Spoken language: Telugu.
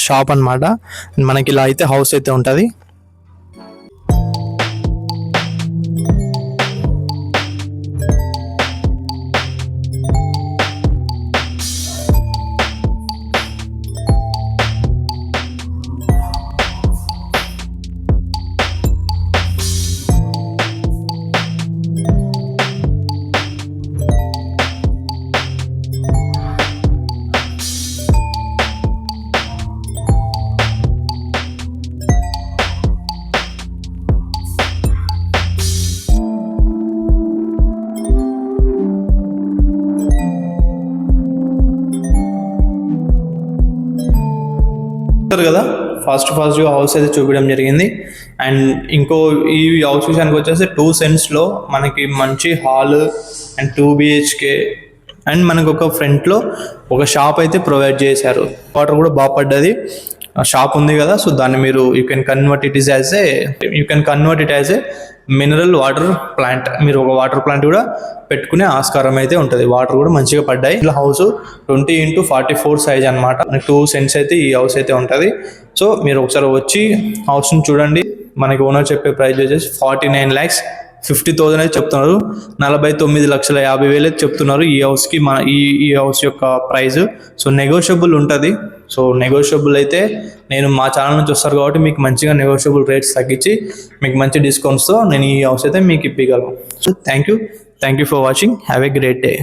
షాప్ అన్నమాట. మనకి ఇలా అయితే హౌస్ అయితే ఉంటుంది. కదా ఫాస్ట్గా హౌస్ అయితే చూపించడం జరిగింది. అండ్ ఇంకో ఈ హౌస్ విషయానికి వచ్చేసి 2 సెంట్స్లో మనకి మంచి హాల్ అండ్ 2 BHK అండ్ మనకు ఒక ఫ్రంట్లో ఒక షాప్ అయితే ప్రొవైడ్ చేశారు. వాటర్ కూడా బాగా పడ్డది. షాప్ ఉంది కదా, సో దాన్ని మీరు you can convert it as a mineral water plant. మీరు ఒక వాటర్ ప్లాంట్ కూడా పెట్టుకునే ఆస్కారం అయితే ఉంటుంది. వాటర్ కూడా మంచిగా పడ్డాయి. ఇలా హౌస్ 20x44 సైజ్ అనమాట. 2 సెంట్స్ అయితే ఈ హౌస్ అయితే ఉంటుంది. సో మీరు ఒకసారి వచ్చి హౌస్ని చూడండి. మనకి ఓనర్ చెప్పే ప్రైస్ వచ్చేసి 49,50,000 అయితే చెప్తున్నారు. 49,50,000 అయితే చెప్తున్నారు ఈ హౌస్కి. ఈ హౌస్ యొక్క ప్రైస్ సో నెగోషియబుల్ ఉంటుంది. సో నెగోషియబుల్ అయితే నేను మా ఛానల్ నుంచి వస్తారు కాబట్టి మీకు మంచిగా నెగోషియబుల్ రేట్స్ తగ్గించి మీకు మంచి డిస్కౌంట్స్తో నేను ఈ హౌస్ అయితే మీకు ఇప్పగలను. So thank you for watching. Have a great day.